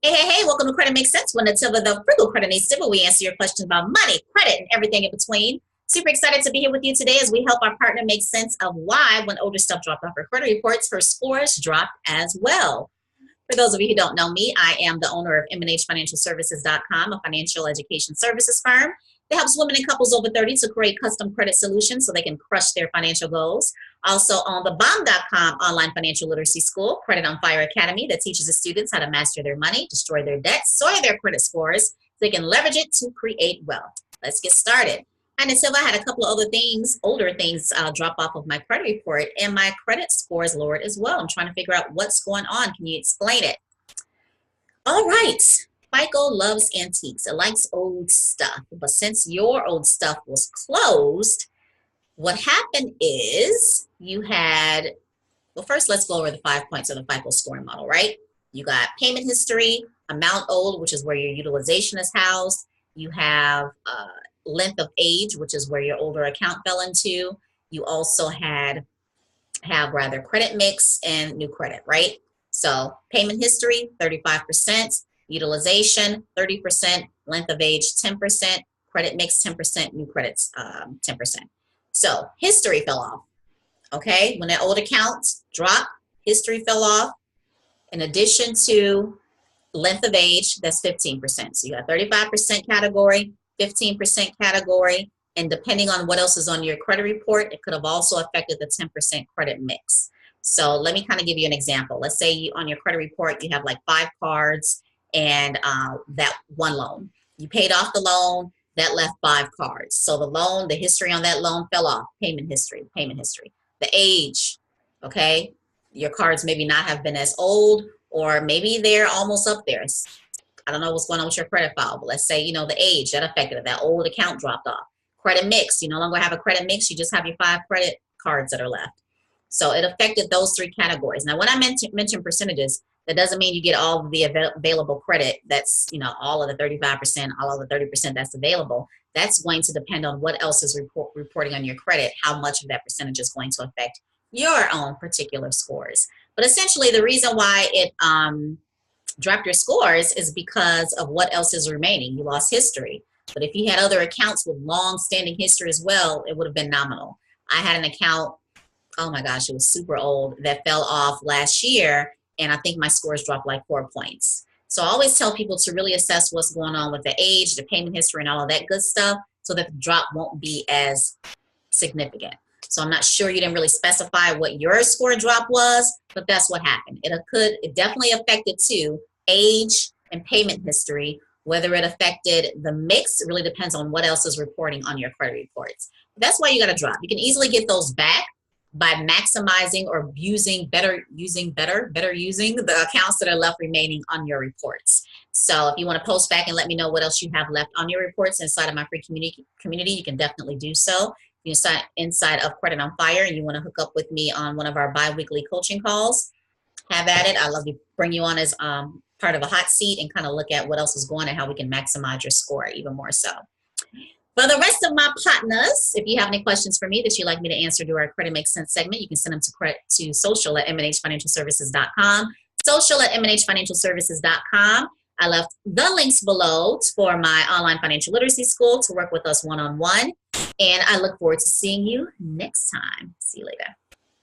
Hey, welcome to Credit Makes Sense. We're Netiva, the Frugal CrediTnista, where we answer your questions about money, credit, and everything in between. Super excited to be here with you today as we help our partner make sense of why, when older stuff dropped off her credit reports, her scores dropped as well. For those of you who don't know me, I am the owner of mnhfinancialservices.com, a financial education services firm that helps women and couples over 30 to create custom credit solutions so they can crush their financial goals. Also on the bomb.com online financial literacy school, Credit on Fire Academy, that teaches the students how to master their money, destroy their debts, soar their credit scores so they can leverage it to create wealth. Let's get started. And until I had a couple of other things, older things, drop off of my credit report, and my credit scores lowered as well. I'm trying to figure out what's going on. Can you explain it? All right. FICO loves antiques. It likes old stuff. But since your old stuff was closed, what happened is you had, well, first let's go over the 5 points of the FICO scoring model, right? You got payment history, amount owed, which is where your utilization is housed. You have length of age, which is where your older account fell into. You also have rather credit mix and new credit, right? So payment history, 35%, utilization, 30%, length of age, 10%, credit mix, 10%, new credits, 10%. So history fell off, okay? When that old account dropped, history fell off. In addition to length of age, that's 15%. So you got 35% category, 15% category, and depending on what else is on your credit report, it could have also affected the 10% credit mix. So let me kind of give you an example. Let's say on your credit report, you have like 5 cards and that one loan. You paid off the loan, that left 5 cards. So the loan, the history on that loan fell off, payment history. The age, okay? Your cards maybe not have been as old, or maybe they're almost up there. I don't know what's going on with your credit file, but let's say, the age that affected it, that old account dropped off. Credit mix, you no longer have a credit mix, you just have your 5 credit cards that are left. So it affected those 3 categories. Now, when I mention percentages, that doesn't mean you get all of the available credit. That's, all of the 35%, all of the 30% that's available. That's going to depend on what else is reporting on your credit, how much of that percentage is going to affect your own particular scores. But essentially, the reason why it dropped your scores is because of what else is remaining. You lost history. But if you had other accounts with long-standing history as well, it would have been nominal. I had an account, oh my gosh, it was super old, that fell off last year, and I think my scores dropped like 4 points. So I always tell people to really assess what's going on with the age, the payment history, and all of that good stuff so that the drop won't be as significant. So I'm not sure, you didn't really specify what your score drop was, but that's what happened. It definitely affected too, age and payment history. Whether it affected the mix, it really depends on what else is reporting on your credit reports. That's why you got to drop. You can easily get those back by maximizing or using the accounts that are left remaining on your reports. So if you want to post back and let me know what else you have left on your reports inside of my free community, you can definitely do so. You sign inside of Credit on Fire and you want to hook up with me on one of our bi-weekly coaching calls, have at it. I love to bring you on as part of a hot seat and kind of look at what else is going on and how we can maximize your score even more so. For the rest of my partners, if you have any questions for me that you'd like me to answer during our Credit Makes Sense segment, you can send them to social@mnhfinancialservices.com, social@mnhfinancialservices.com. I left the links below for my online financial literacy school to work with us one-on-one. And I look forward to seeing you next time. See you later.